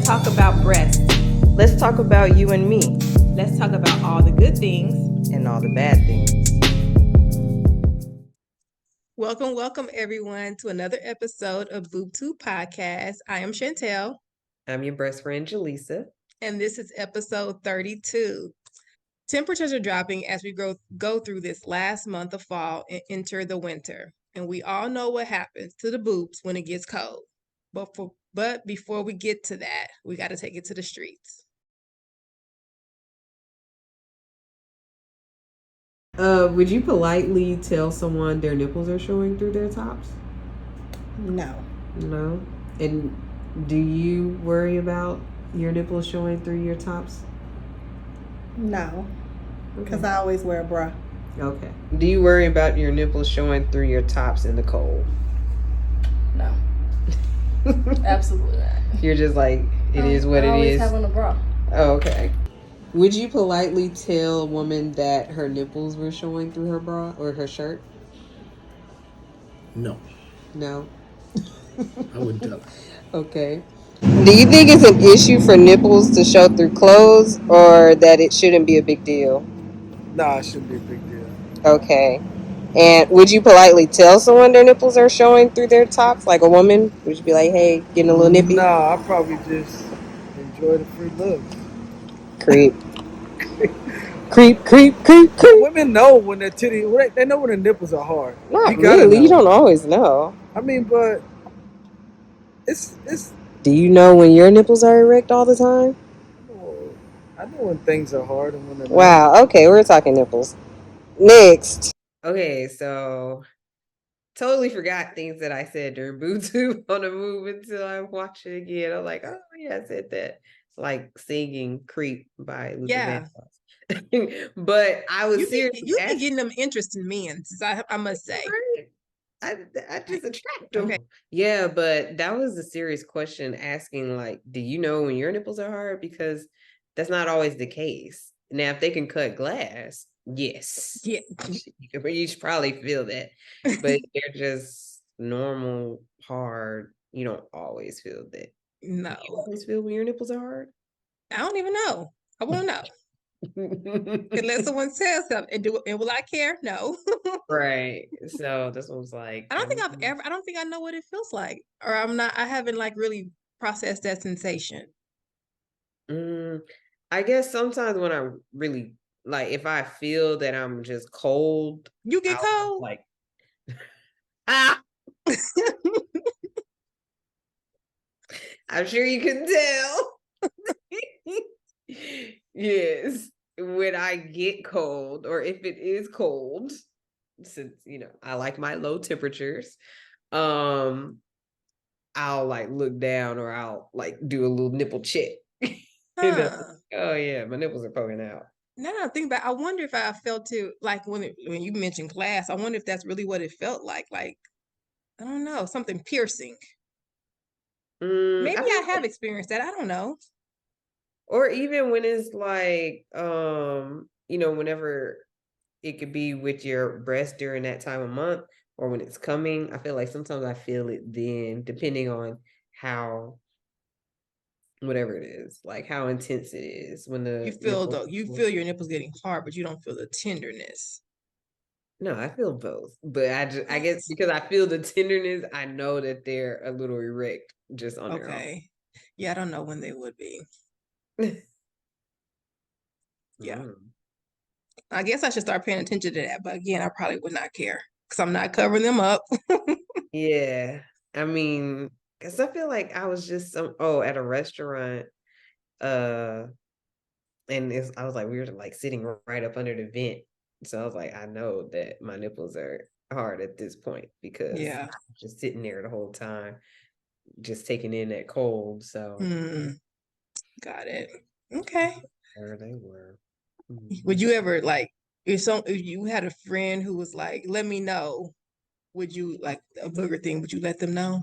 talk about breasts. Let's talk about you and me. Let's talk about all the good things and all the bad things. Welcome everyone to another episode of BoobTube Podcast. I am Chantel. I'm your best friend, Jaleesa. And this is episode 32. Temperatures are dropping as we go through this last month of fall and enter the winter. And we all know what happens to the boobs when it gets cold. But before we get to that, we got to take it to the streets. Would you politely tell someone their nipples are showing through their tops? No. No? And do you worry about your nipples showing through your tops? No. Because I always wear a bra. Okay. Do you worry about your nipples showing through your tops in the cold? No. Absolutely not. You're just like, it is what it is. I always have on a bra. Oh, okay. Would you politely tell a woman that her nipples were showing through her bra or her shirt? No. No? I wouldn't tell her. Okay. Do you think it's an issue for nipples to show through clothes, or that it shouldn't be a big deal? Nah, it shouldn't be a big deal. Okay. And would you politely tell someone their nipples are showing through their tops, like a woman? Would you be like, hey, getting a little nippy? Nah, I probably just enjoy the free looks. Creep. creep. Women know when their they know when their nipples are hard. Not really. You don't always know. I mean, but it's. Do you know when your nipples are erect all the time? I know when things are hard and when they're Wow. not. Okay, we're talking nipples. Next. Okay, so totally forgot things that I said during BoobTube on the move until I watched it again. I'm like, oh yeah, I said that. Like singing "Creep" by Luther Vandross. But I was serious. You've been getting them interest in men, I must say. I just attract them. Okay. Yeah, but that was a serious question asking, like, do you know when your nipples are hard? Because that's not always the case. Now, if they can cut glass, yes. Yeah. You should probably feel that. But they're just normal, hard. You don't always feel that. No. You always feel when your nipples are hard? I don't even know. I won't know. Unless someone says something, and will I care? No. Right. So this one's like, I don't think I know what it feels like, or I haven't like really processed that sensation. I guess sometimes when I really like, if I feel that I'm just cold, you get cold. Like, I'm sure you can tell. Yes, when I get cold, or if it is cold, since I like my low temperatures, I'll like look down, or I'll like do a little nipple check. Oh yeah, my nipples are poking out. Now I think about, I wonder if I felt it like when you mentioned glass. I wonder if that's really what it felt like. Like, I don't know, something piercing. Maybe I have experienced that. I don't know. Or even when it's like, whenever it could be with your breast during that time of month, or when it's coming, I feel like sometimes I feel it then, depending on how, whatever it is, like how intense it is. When you feel your nipples getting hard, but you don't feel the tenderness. No, I feel both, but I guess because I feel the tenderness, I know that they're a little erect just on their own. Yeah, I don't know when they would be. Yeah. I guess I should start paying attention to that, but again, I probably would not care because I'm not covering them up. Yeah, I mean, because I feel like I was just at a restaurant, and I was like, we were like sitting right up under the vent, so I was like, I know that my nipples are hard at this point because I'm just sitting there the whole time, just taking in that cold. So got it. Okay. There they were. Would you ever like if you had a friend who was like, let me know, would you like a booger thing? Would you let them know?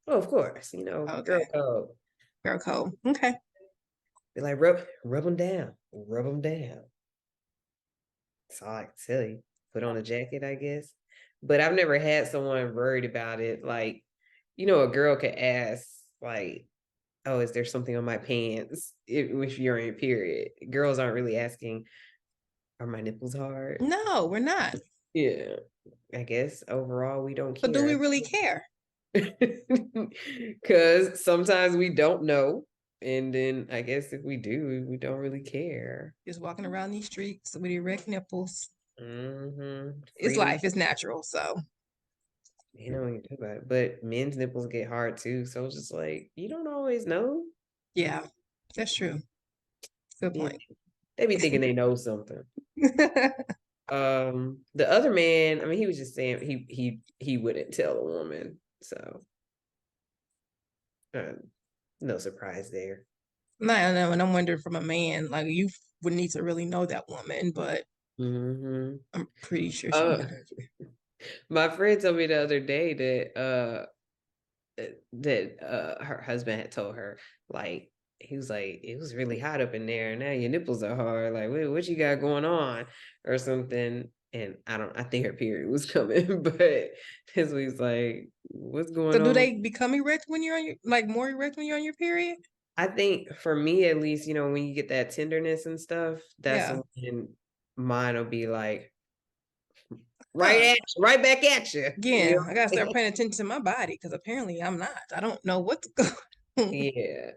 Oh, of course. Girl code. Girl code. Okay. Be like, rub them down. Rub them down. That's all I can tell you. Put on a jacket, I guess. But I've never had someone worried about it. Like, a girl could ask, like, oh, is there something on my pants if you're on your period? Girls aren't really asking, are my nipples hard? No, we're not. Yeah. I guess overall we don't But do we care. really care? Because sometimes we don't know. And then I guess if we do, we don't really care. Just walking around these streets with erect nipples. Mm-hmm. It's Freedom. life. It's natural. So You know, when you talk about it. But men's nipples get hard too. So it's just like, you don't always know. yeah, that's true. Good Yeah. point. They be thinking they know something. The other man, I mean, he was just saying he wouldn't tell a woman. So no surprise there. No, I know, and I'm wondering from a man, like you would need to really know that woman, but Mm-hmm. I'm pretty sure she would. My friend told me the other day that her husband had told her, like, he was like, it was really hot up in there, and now your nipples are hard. Like, what you got going on, or something? And I think her period was coming, but his was like, what's So going do on? they become erect when you're on your like more erect when you're on your period? I think for me at least, you know, when you get that tenderness and stuff, that's Yeah. when mine will be like Huh. right back at you. Again, I gotta start paying attention to my body because apparently I'm not. I don't know what's going on. Yeah.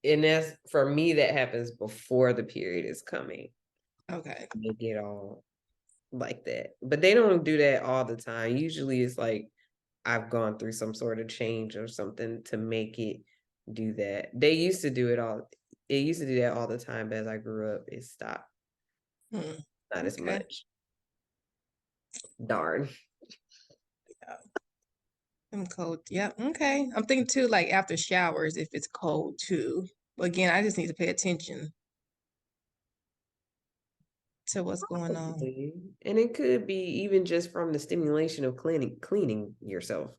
And that's for me, that happens before the period is coming. Okay. They get all like that. But they don't do that all the time. Usually it's like I've gone through some sort of change or something to make it do that. They used to do it all. It used to do that all the time, but as I grew up, it stopped. Not as Okay. much. Darn. I'm cold. Yeah. Okay. I'm thinking too, like after showers, if it's cold too. Again, I just need to pay attention to what's going on. Possibly. And it could be even just from the stimulation of cleaning yourself.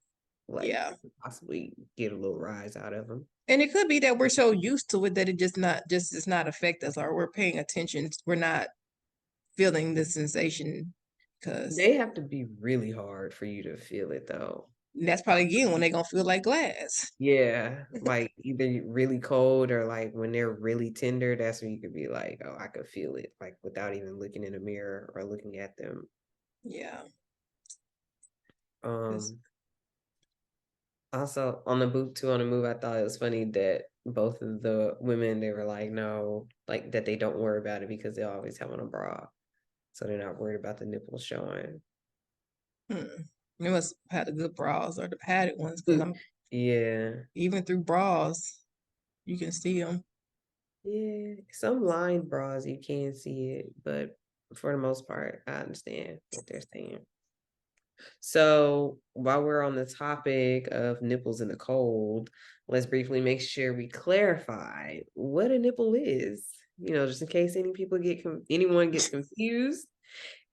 Like Yeah. possibly get a little rise out of them. And it could be that we're so used to it that it just does not affect us, or we're paying attention. We're not feeling the sensation because They have to be really hard for you to feel it though. that's probably again when they're gonna feel like glass. Yeah, like either really cold or like when they're really tender, that's when you could be like, oh, I could feel it, like without even looking in a mirror or looking at them. Yeah. Also on the move, I thought it was funny that both of the women, they were like, no, like that they don't worry about it because they always have on a bra. So they're not worried about the nipples showing. They must have the good bras or the padded ones because I'm even through bras, you can see them. Yeah, some lined bras you can't see it, but for the most part, I understand what they're saying. So while we're on the topic of nipples in the cold, let's briefly make sure we clarify what a nipple is. You know, just in case anyone gets confused,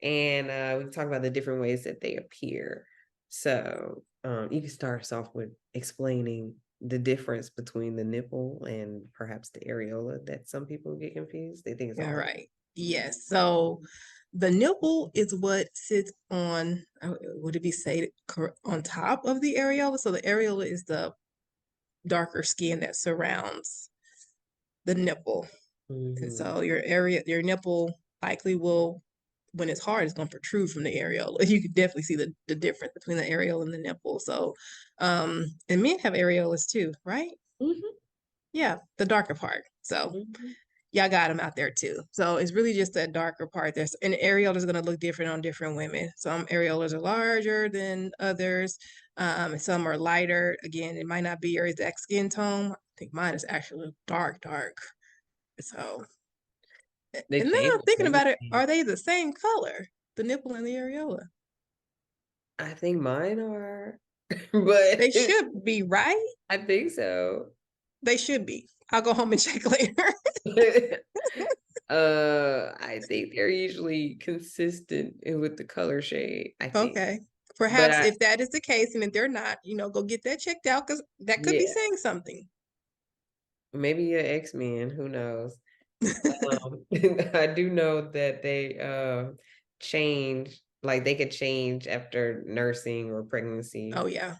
and we can talk about the different ways that they appear. So you can start us off with explaining the difference between the nipple and perhaps the areola that some people get confused. They think it's all right. Yes. So the nipple is what sits on, would it be say on top of the areola? So the areola is the darker skin that surrounds the nipple. And so your nipple likely will, when it's hard, it's going to protrude from the areola. You could definitely see the difference between the areola and the nipple. So, and men have areolas too, right? Yeah, the darker part. So y'all got them out there too. So it's really just that darker part. And the areola is going to look different on different women. Some areolas are larger than others. And some are lighter. Again, it might not be your exact skin tone. I think mine is actually dark. So, and then I'm thinking about it, are they the same color, the nipple and the areola? I think mine are, but they should be, right? I think so. They should be. I'll go home and check later. I think they're usually consistent with the color shade. I think. Okay. Perhaps if that is the case, and if they're not, go get that checked out because that could be saying something. Maybe you're X-Men, who knows? I do know that they change, like they could change after nursing or pregnancy. Oh yeah.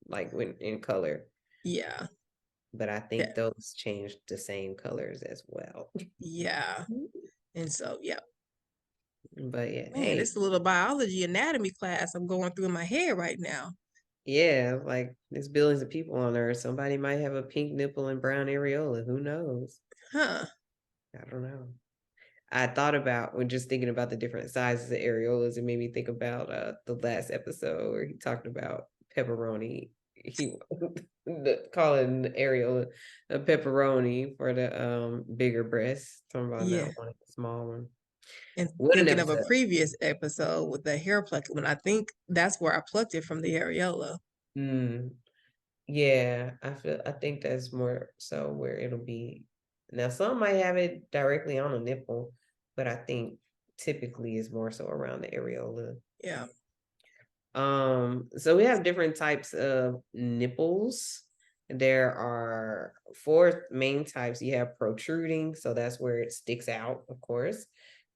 Like when in color. Yeah. but I Yeah. think those changed the same colors as well. Yeah. And so, yeah. But yeah, Man, hey, it's a little biology anatomy class I'm going through in my head right now. yeah, like there's billions of people on Earth. Somebody might have a pink nipple and brown areola. Who knows? Huh. I don't know. I thought about when just thinking about the different sizes of areolas, it made me think about the last episode where he talked about pepperoni. He calling the areola a pepperoni for the bigger breasts. Talking about Yeah. not wanting a small one. And What an thinking of a episode. previous episode with the hair plucking, when I think that's where I plucked it from, the areola. Mm, yeah, I think that's more so where it'll be. Now some might have it directly on a nipple, but I think typically it's more so around the areola. Yeah. So we have different types of nipples. There are 4 main types. You have protruding, so that's where it sticks out, of course.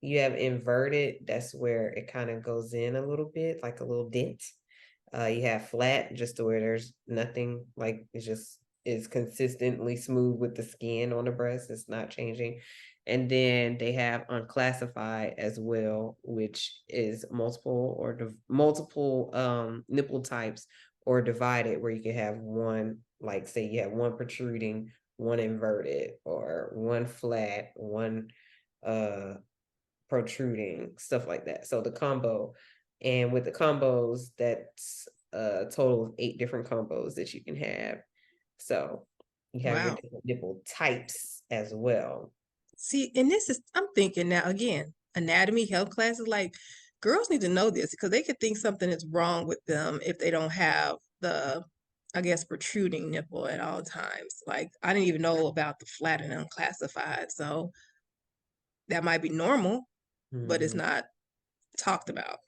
You have inverted, that's where it kind of goes in a little bit, like a little dent. You have flat, just to where there's nothing, like it's just is consistently smooth with the skin on the breast. It's not changing. And then they have unclassified as well, which is multiple nipple types or divided, where you can have one, like say you have one protruding, one inverted, or one flat, one protruding, stuff like that. So the combo, and with the combos, that's a total of 8 different combos that you can have. So you have your Wow. different nipple types as well. See, and this is, I'm thinking now again, anatomy, health classes, like girls need to know this because they could think something is wrong with them if they don't have the, I guess, protruding nipple at all times. Like I didn't even know about the flat and unclassified. So that might be normal, but it's Mhm. not talked about.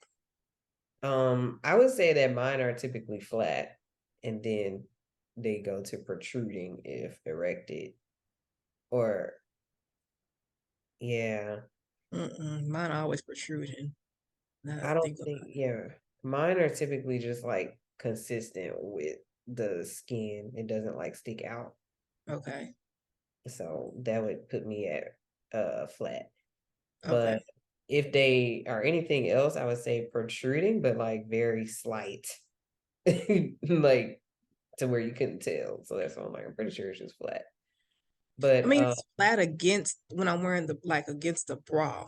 I would say that mine are typically flat, and then they go to protruding if erected, or yeah, Mine always protruding. Now that I I don't think about think, yeah, mine are typically just like consistent with the skin. It doesn't like stick out. it. Okay. So that would put me at flat. Okay. But if they are anything else, I would say protruding, but like very slight. Like to where you couldn't tell. So that's why I'm like, I'm pretty sure it's just flat. I But mean, it's flat against when I'm wearing the like against the bra.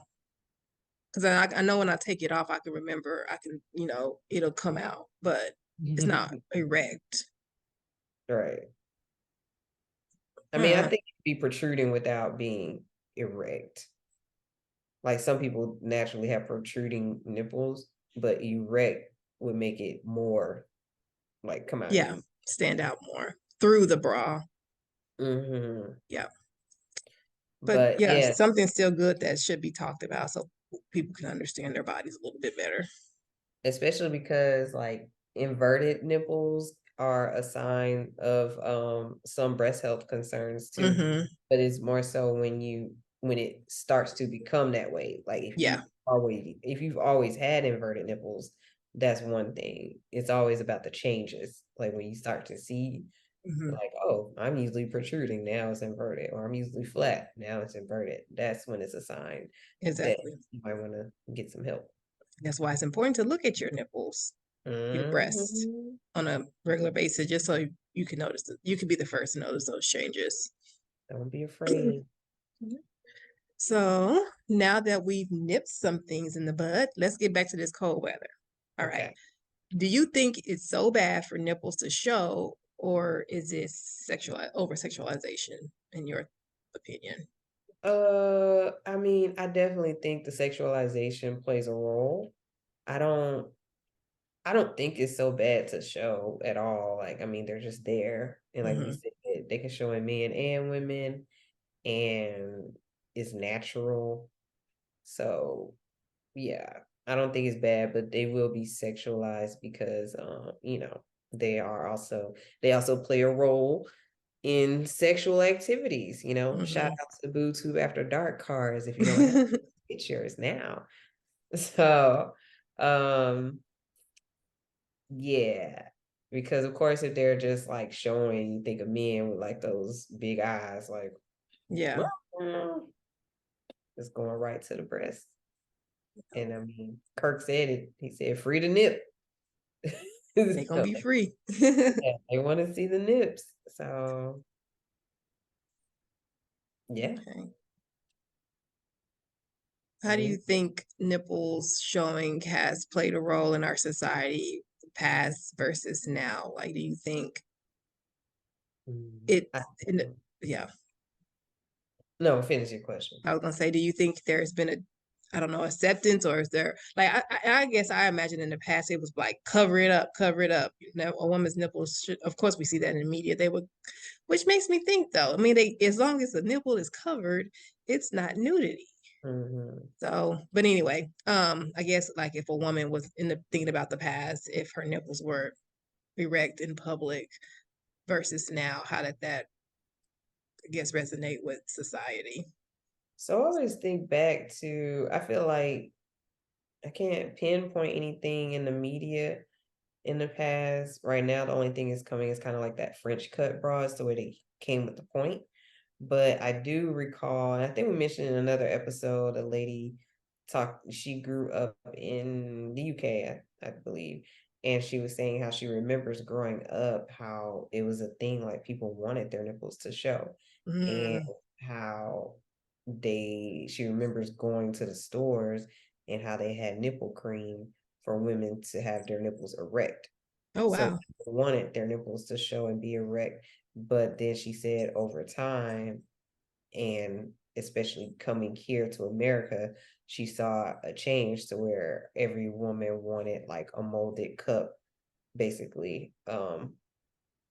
Because I know when I take it off, I can remember, I can, it'll come out, but it's not erect. right. I mean, I Huh. think it'd be protruding without being erect. Like some people naturally have protruding nipples, but erect would make it more like come out Yeah, even. stand out more through the bra. Hmm. Yeah. But But yeah, yeah, something still good that should be talked about so people can understand their bodies a little bit better. especially because like inverted nipples are a sign of some breast health concerns too, Mm-hmm. but it's more so when it starts to become that way. Like Yeah. if you've always had inverted nipples, that's one thing. It's always about the changes, like when you start to see Mm-hmm. like, oh, I'm usually protruding, now it's inverted, or I'm usually flat, now it's inverted. That's when it's a sign that Exactly. you might want to get some help. That's why it's important to look at your nipples, your breasts Mhm. on a regular basis, just so you can notice it. You can be the first to notice those changes. Don't be afraid. So now that we've nipped some things in the bud, let's get back to this cold weather. All right. Okay. Do you think it's so bad for nipples to show, or is it over sexualization in your opinion? I mean, I definitely think the sexualization plays a role. I don't I don't think it's so bad to show at all. Like, I mean, they're just there. And like we Hmm. said, they can show in men and women, and it's natural. So yeah, I don't think it's bad, but they will be sexualized because they also play a role in sexual activities. Shout Hmm. out to the Boo Tube After Dark cars if you don't have pictures now. So, yeah, Because of course, if they're just like showing, you think of men with like those big eyes, like Yeah. it's going right to the breast. And I mean, Kirk said it. He said, "Free the nip." They gonna So, be free. yeah, they want to see the nips. So yeah. Okay. I How do you mean, think nipples showing has played a role in our society, past versus now? Like, do you think it, I, in the, yeah, no, finish your question. I was gonna say, do you think there's been a, I don't know, acceptance, or is there like I guess I imagine in the past it was like cover it up, cover it up. You know, a woman's nipples should, of course, we see that in the media. They would, which makes me think though. I mean, they, as long as the nipple is covered, it's not nudity. Mhm. So, but anyway, I guess like if a woman was in the thinking about the past, if her nipples were erect in public versus now, how did that, I guess, resonate with society? So I always think back to, I feel like I can't pinpoint anything in the media in the past. Right now, the only thing is coming is kind of like that French cut bras, the way they came with the point. But I do recall, and I think we mentioned in another episode, a lady talked, she grew up in the UK, I believe. And she was saying how she remembers growing up, how it was a thing, like people wanted their nipples to show. And Mm. how she remembers going to the stores and how they had nipple cream for women to have their nipples erect. Oh So wow. people wanted their nipples to show and be erect. But then she said over time, and especially coming here to America, she saw a change to where every woman wanted like a molded cup, basically,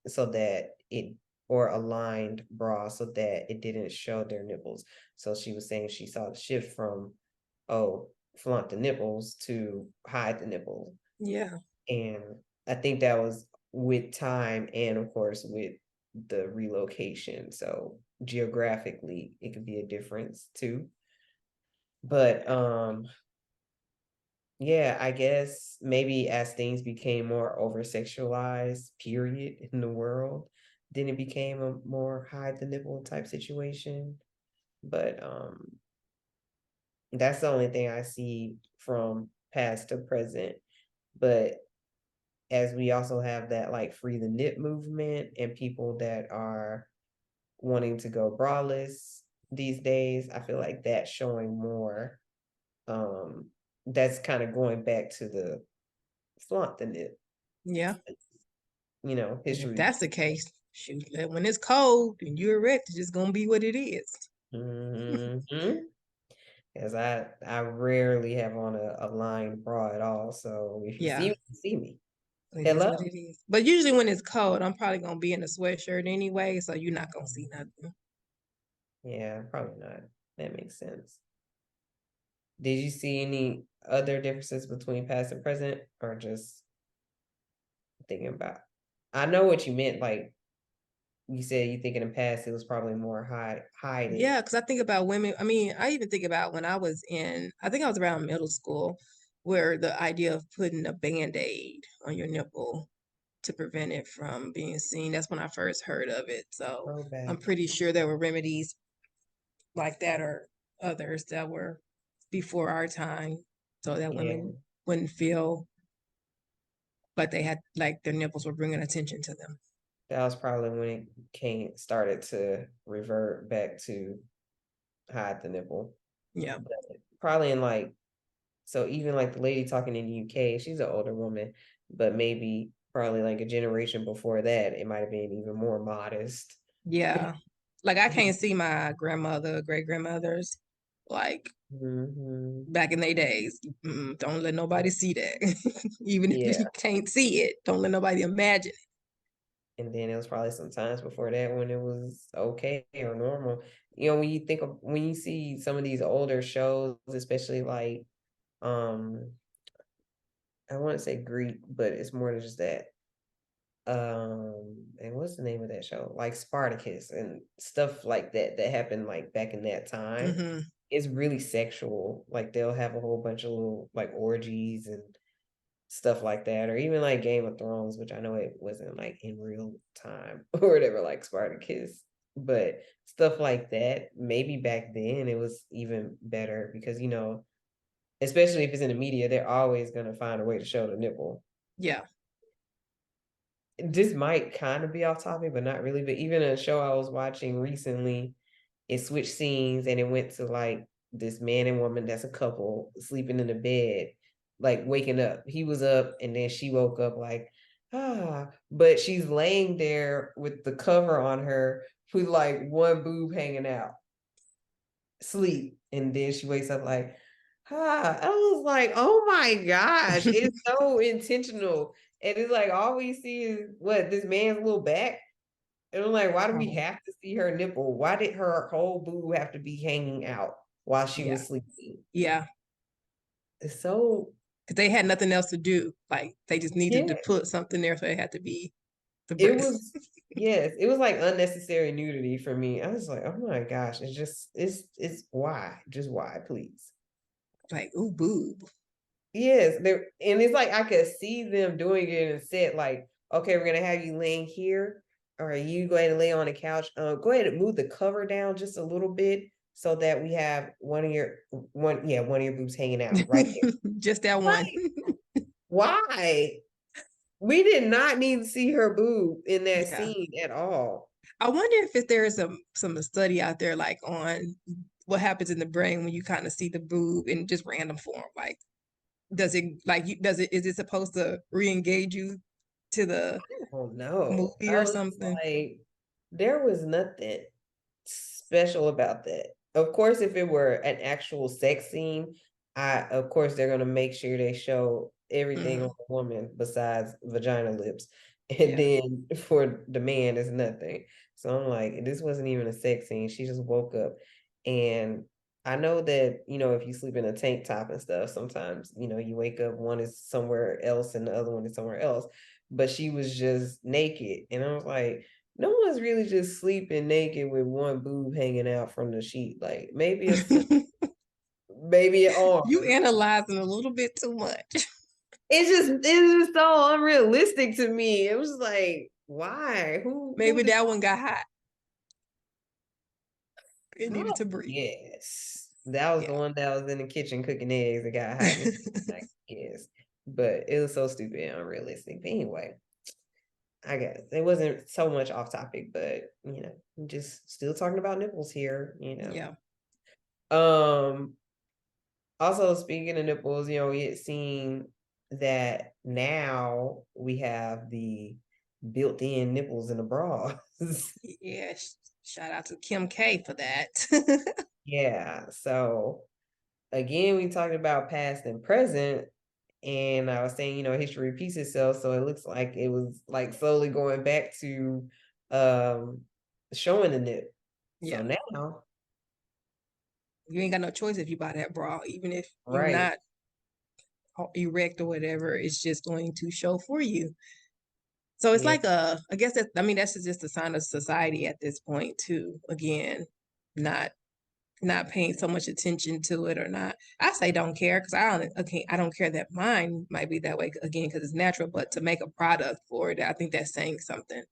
so that it, or a lined bra so that it didn't show their nipples. So she was saying she saw the shift from, oh, flaunt the nipples to hide the nipples. Yeah. And I think that was with time and of course with the relocation. So geographically it could be a difference too. But yeah, I guess maybe as things became more over sexualized, period, in the world, then it became a more hide the nipple type situation. But that's the only thing I see from past to present. But as we also have that like free the nip movement and people that are wanting to go braless these days, I feel like that's showing more. That's kind of going back to the flaunt the nip, Yeah. And if history. that's the case, shoot, when it's cold and you're erect, it's just gonna be what it is. Mm-hmm. As I rarely have on a lined bra at all. So if you see Yeah, me, you see me. it is Hello? what it is. But usually when it's cold, I'm probably gonna be in a sweatshirt anyway, so you're not gonna see nothing. Yeah, probably not. That makes sense. Did you see any other differences between past and present, or just thinking about? I know what you meant. Like you said, you think in the past it was probably more hiding. Yeah, because I think about women. I mean, I even think about when I was in, I think I was around middle school, where the idea of putting a band-aid on your nipple to prevent it from being seen, that's when I first heard of it. So I'm Throwback. pretty sure there were remedies like that or others that were before our time so that Yeah, women wouldn't feel like they had, like their nipples were bringing attention to them. that was probably when it started to revert back to hide the nipple. Yeah. But probably in like, so even like the lady talking in the UK, she's an older woman, but maybe probably like a generation before that, it might have been even more modest. Yeah. Like I can't see my grandmother, great grandmothers, like Hmm. back in their days. Don't let nobody see that. Even if Yeah. you can't see it, don't let nobody imagine And then it was probably some times before that when it was okay or normal. When you think of, when you see some of these older shows, especially like I want to say Greek, but it's more than just that. And what's the name of that show? Like Spartacus and stuff like that that happened like back in that it. time. It's really sexual. Like they'll have a whole bunch of little like orgies and stuff like that, or even like Game of Thrones, which I know it wasn't like in real time or whatever, like Spartacus, but stuff like that. Maybe back then it was even better because especially if it's in the media, they're always gonna find a way to show the nipple. Yeah. This might kind of be off topic, but not really. But even a show I was watching recently, it switched scenes and it went to like this man and woman that's a couple sleeping in the bed, like waking up. He was up and then she woke up like, but she's laying there with the cover on her with like one boob hanging out, sleep. And then she wakes up like, I was like, oh my gosh, it's so intentional. And it's like all we see is what this man's little back. And I'm like, why do we Oh, have to see her nipple? Why did her whole boob have to be hanging out while she yeah. was sleeping? Yeah. It's so Because they had nothing else to do. Like they just needed yeah. to put something there, so it had to be the It breast. was yes, it was like unnecessary nudity for me. I was like, oh my gosh, it's why? Just why, please. Like, ooh, boob. Yes, there and it's like I could see them doing it and said like, okay, we're gonna have you laying here. All right, you go ahead and lay on the couch. Go ahead and move the cover down just a little bit so that we have one of your boobs hanging out right there. Just that one. Why? We did not need to see her boob in that Yeah. scene at all. I wonder if there is some study out there like on what happens in the brain when you kind of see the boob in just random form. Like, does it is it supposed to re-engage you to the Oh no. movie I or was something? like, there was nothing special about that. Of course, if it were an actual sex scene, of course they're gonna make sure they show everything on Mhm. the woman besides vagina lips. And Yeah. then for the man, it's nothing. So I'm like, this wasn't even a sex scene. She just woke up. And I know that, if you sleep in a tank top and stuff, sometimes, you wake up, one is somewhere else and the other one is somewhere else. But she was just naked. And I was like, no one's really just sleeping naked with one boob hanging out from the sheet. Like maybe a foot, maybe an arm. You analyzing a little bit too much. It's just so unrealistic to me. It was like, why? Who Maybe did that one got hot. It needed oh, to breathe. yes. That was the Yeah. one that was in the kitchen cooking eggs that got hot. Like, yes. But it was so stupid and unrealistic. But anyway, I guess it wasn't so much off topic, but just still talking about nipples here, Yeah. Um Also, speaking of nipples, we had seen that now we have the built-in nipples in the bras. Yeah. Shout out to Kim K for that. Yeah. So again, we talked about past and present, and I was saying, history repeats itself. So it looks like it was like slowly going back to showing the nip. So Yeah. now, You ain't got no choice if you buy that bra, even if you're right. not erect or whatever, it's just going to show for you. So it's Yeah. like I guess that's just a sign of society at this point too. Again, not paying so much attention to it or not. I say don't care because I don't care that mine might be that way again because it's natural, but to make a product for it, I think that's saying something.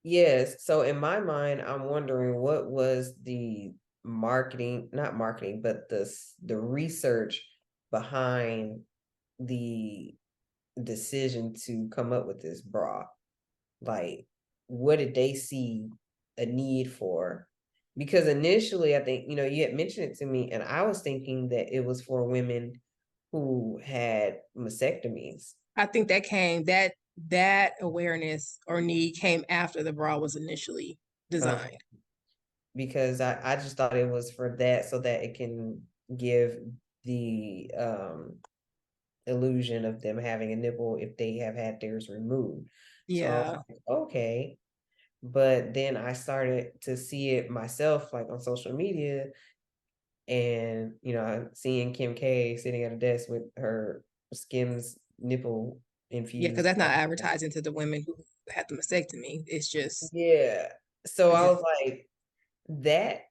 Yes. So in my mind, I'm wondering what was the marketing, not marketing, but the research behind the decision to come up with this bra. Like, what did they see a need for? Because initially, I think, you had mentioned it to me, and I was thinking that it was for women who had mastectomies. I think that awareness or need came after the bra was initially Okay. designed. Because I just thought it was for that so that it can give the illusion of them having a nipple if they have had theirs removed. So I was Yeah. like, okay. But then I started to see it myself, like on social media, and seeing Kim K sitting at a desk with her Skims nipple Yeah, because infused. that's not advertising to the women who had the mastectomy. It's just Yeah. So a I was different. like, that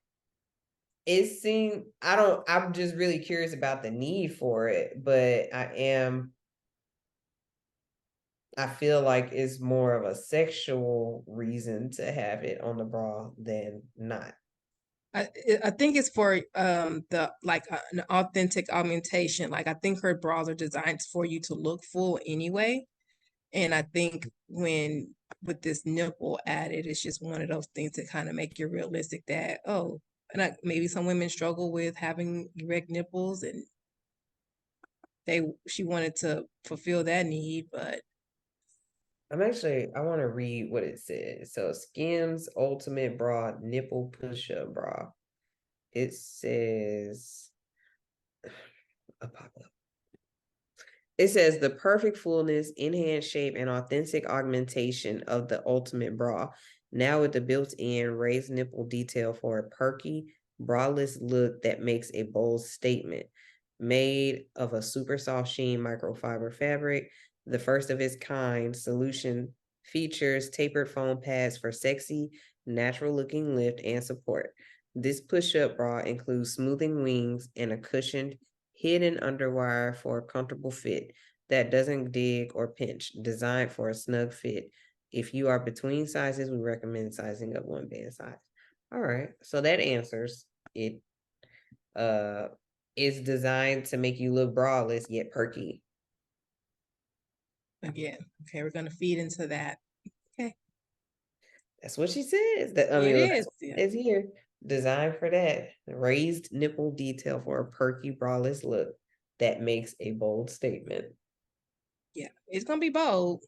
it seemed I'm just really curious about the need for it, but I am I feel like it's more of a sexual reason to have it on the bra than not. I think it's for the like an authentic augmentation. Like I think her bras are designed for you to look full anyway. And I think when with this nipple added, it's just one of those things that kind of make you realistic that, oh, and maybe some women struggle with having erect nipples and she wanted to fulfill that need, but I want to read what it says. So Skims Ultimate Bra Nipple Push-Up Bra. It says a pop-up. It says the perfect fullness, enhanced shape, and authentic augmentation of the ultimate bra. Now with the built-in raised nipple detail for a perky, braless look that makes a bold statement. Made of a super soft sheen microfiber fabric, the first of its kind solution features tapered foam pads for sexy, natural-looking lift and support. This push-up bra includes smoothing wings and a cushioned hidden underwire for a comfortable fit that doesn't dig or pinch, designed for a snug fit. If you are between sizes, we recommend sizing up one band size. All right, so that answers it. Is designed to make you look braless yet perky. again, okay, we're gonna feed into that. Okay, That's what she says. That's is. what Yeah. it is here. Designed for that. Raised nipple detail for a perky braless look that makes a bold statement. Yeah, it's gonna be bold.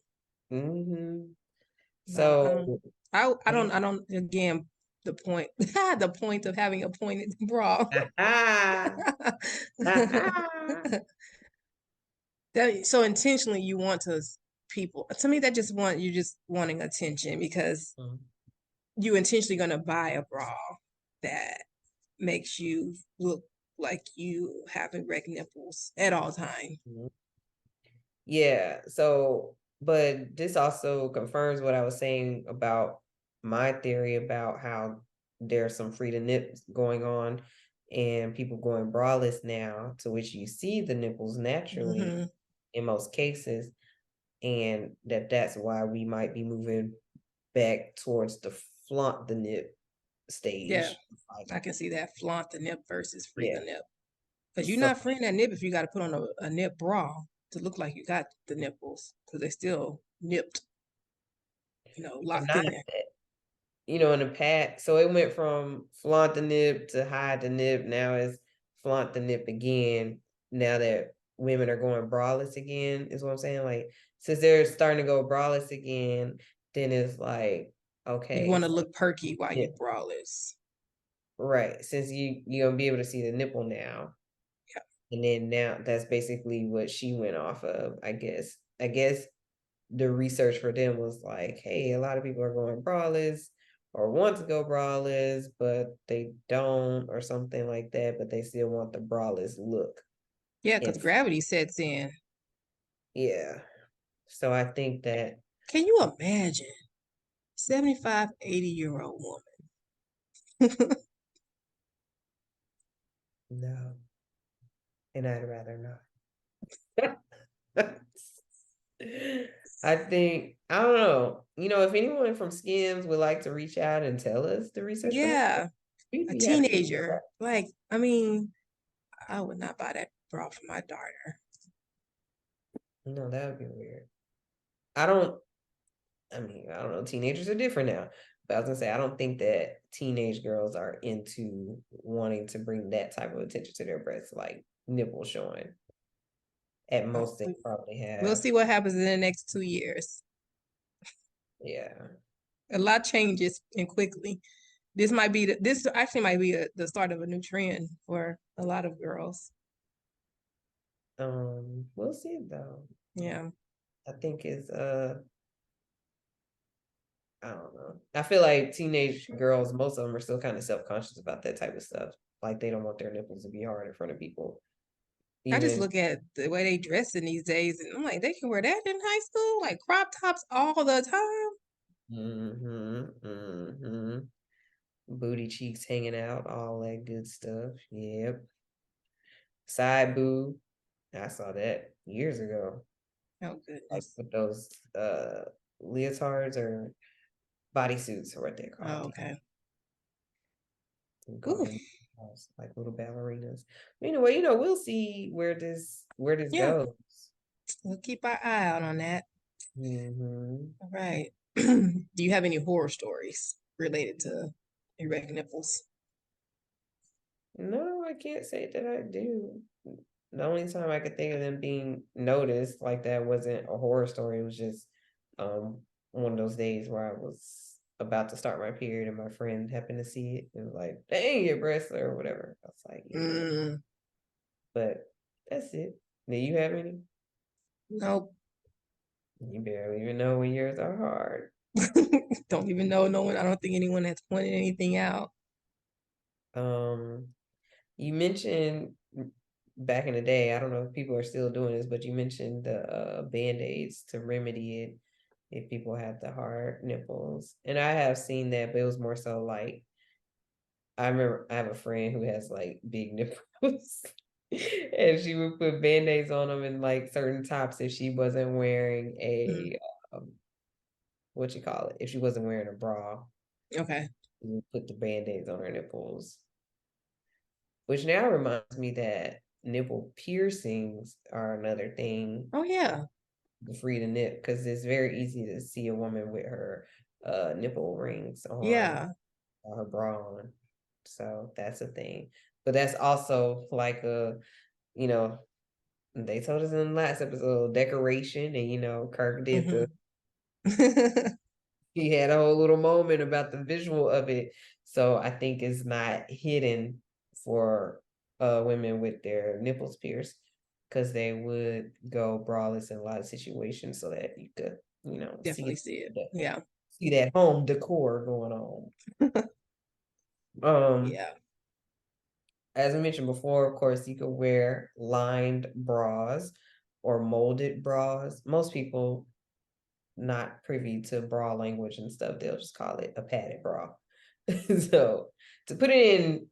Mm-hmm. But, So I don't again the point the point of having a pointed bra. So intentionally you want people to me that just want you just wanting attention because you intentionally gonna buy a bra that makes you look like you have erect nipples at all times. Yeah, so but this also confirms what I was saying about my theory about how there's some freedom nips going on and people going braless now, to which you see the nipples naturally in most cases, and that's why we might be moving back towards the flaunt the nip Yeah, stage. I can see that flaunt the nip versus free Yeah. the nip. Because you're So not freeing that nip if you got to put on a nip bra to look like you got the nipples because they still nipped, and locked not in. that, in the past, so it went from flaunt the nip to hide the nip. Now it's flaunt the nip again. Now that women are going braless again, is what I'm saying. Like, since they're starting to go braless again, then it's like, You okay, want to look perky while yeah, you braless. right. Since you're gonna be able to see the nipple now, Yeah. and then now that's basically what she went off of. I guess the research for them was like, hey, a lot of people are going braless or want to go braless, but they don't, or something like that, but they still want the braless look. Yeah, And because gravity sets in. yeah. So I think that Can you imagine 75, 80-year-old woman? no. And I'd rather not. I think I don't know. If anyone from Skims would like to reach out and tell us the research behind it, Yeah, we'd a be happy to hear teenager. Like, I mean, I would not buy that bra for my daughter. that. No, that would be weird. I don't know. Teenagers are different now. But I was gonna say, I don't think that teenage girls are into wanting to bring that type of attention to their breasts, like nipple showing. At most, they probably We'll have. see what happens in the next 2 years. Yeah. A lot changes and quickly. This actually might be the start of a new trend for a lot of girls. We'll see though. Yeah. I think it's I don't know. I feel like teenage girls, most of them are still kind of self-conscious about that type of stuff. Like they don't want their nipples to be hard in front of people. I just Even look at the way they dress in these days, and I'm like, they can wear that in high school, like crop tops all the time. booty cheeks hanging out, all that good stuff. Yep. Side boob. I saw that years ago. Oh like goodness. with those leotards or bodysuits or what they're Oh, called. okay. We call Ooh, them like little ballerinas. Anyway, we'll see where this yeah. goes. We'll keep our eye out on that. Hmm. All right. Do you have any horror stories related to erect nipples? No, I can't say that I do. The only time I could think of them being noticed like that wasn't a horror story. It was just um one of those days where I was about to start my period and my friend happened to see it and was like, dang, your breasts or whatever. I was like, yeah, Mm, but that's it. Do you have any? nope. You barely even know when yours are hard. Don't even know no one. I don't think anyone has pointed anything out. Um, you mentioned back in the day, I don't know if people are still doing this, but you mentioned the band-aids to remedy it if people have the hard nipples. And I have seen that, but it was more so like I remember I have a friend who has like big nipples. And she would put band-aids on them in like certain tops if she wasn't wearing Mm, a what you call it, if she wasn't wearing a bra, okay. she would put the band-aids on her nipples. Which now reminds me that nipple piercings are another thing Oh yeah. to free the nip because it's very easy to see a woman with her nipple rings on Yeah. or her bra on. So that's a thing. But that's also like you know, they told us in the last episode decoration, and Kirk did the Hmm. he had a whole little moment about the visual of it. So I think it's not hidden for women with their nipples pierced because they would go braless in a lot of situations so that you could, Definitely see it. that, Yeah. see that home decor going on. Um, Yeah. as I mentioned before, of course, you could wear lined bras or molded bras. Most people not privy to bra language and stuff, they'll just call it a padded bra. So to put it in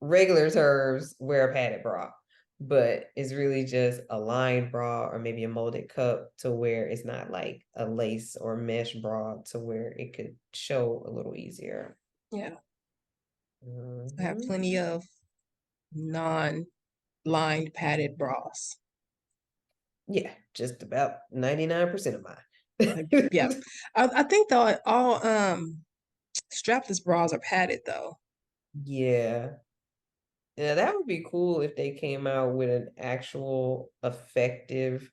regular terms, wear a padded bra, but it's really just a lined bra or maybe a molded cup to where it's not like a lace or mesh bra to where it could show a little easier. Yeah. I have Mhm. plenty of non-lined padded bras. Yeah, just about 99% of Like, mine. yeah. I think though all strapless bras are padded though. Yeah. Yeah, that would be cool if they came out with an actual effective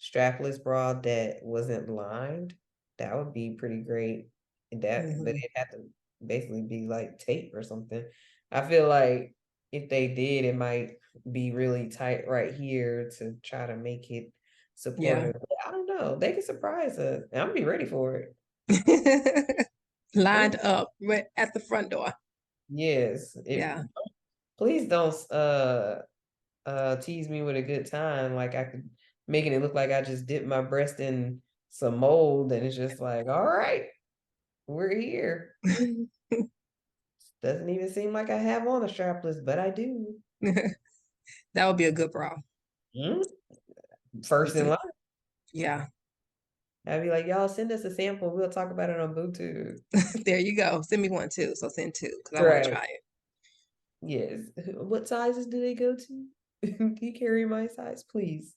strapless bra that wasn't lined. That would be pretty great. But Hmm. it'd have to basically be like tape or something. I feel like if they did, it might be really tight right here to try to make it Yeah. supportive. But I don't know. They could surprise us. And I'm be ready for it. Lined up right at the front door. Yes. Yeah. Please don't tease me with a good time. Like I could making it look like I just dipped my breast in some mold and it's just like, all right, we're here. Doesn't even seem like I have on a strapless, but I do. That would be a good bra. Hmm? First in line. Yeah. I'd be like, y'all send us a sample. We'll talk about it on Bluetooth. There you go. Send me one too. So send two because I want to Right. try it. Yes. What sizes do they go to? Can you carry my size, please?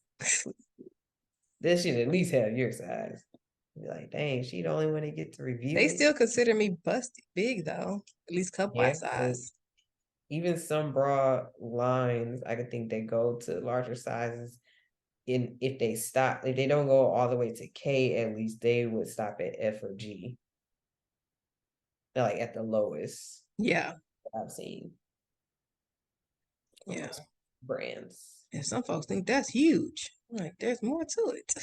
They should at least have your size. Be like, dang, she the only one that get to review They it. still consider me busty big though, at least cup Yeah, wise but size. even some bra lines, I could think they go to larger sizes. If they don't go all the way to K, at least they would stop at F or G, like at the lowest Yeah. I've seen from Yeah. most brands. And some folks think that's huge. I'm like, there's more to it.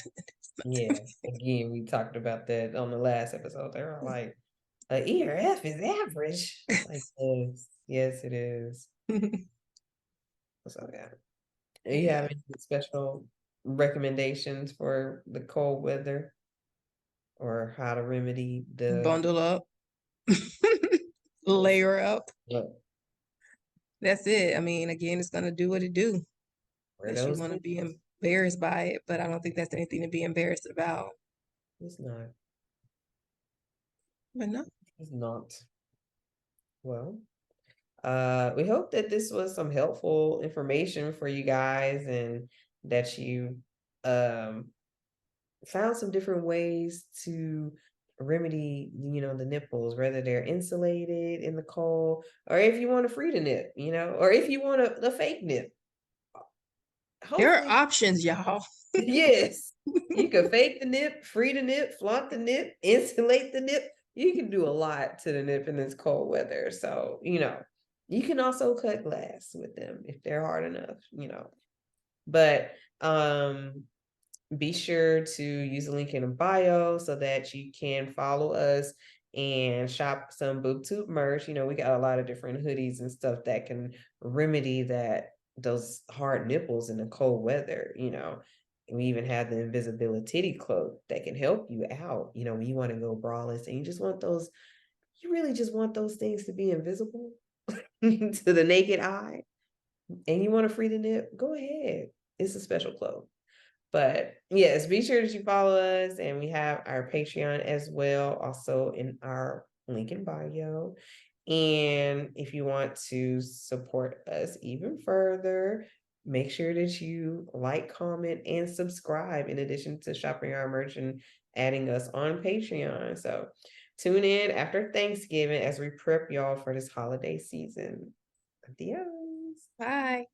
Yeah, again, we talked about that on the last episode. They were like, a E or F is average. Like, yes, yes, it is. So yeah. Do you have Yeah. any special recommendations for the cold weather or how to remedy the Bundle up, layer up. look, That's it. I mean, again, it's gonna do what it do. wear Unless you those want to be sneakers? embarrassed by it, but I don't think that's anything to be embarrassed about. It's not. But no. It's not. Well, we hope that this was some helpful information for you guys and that you found some different ways to remedy, the nipples, whether they're insulated in the cold, or if you want to free the nip, or if you want a fake nip. There are Hopefully, options, y'all. yes, you can fake the nip, free the nip, flaunt the nip, insulate the nip. You can do a lot to the nip in this cold weather. So, you can also cut glass with them if they're hard enough, But be sure to use the link in the bio so that you can follow us and shop some BoobTube merch. We got a lot of different hoodies and stuff that can remedy those hard nipples in the cold weather. And we even have the invisibility cloak that can help you out. When you want to go braless and you really just want those things to be invisible to the naked eye, and you want to free the nip, go ahead. It's a special cloak. But yes, be sure that you follow us, and we have our Patreon as well, also in our link in bio. And if you want to support us even further, make sure that you like, comment, and subscribe in addition to shopping our merch and adding us on Patreon. So tune in after Thanksgiving as we prep y'all for this holiday season. Adios. Bye.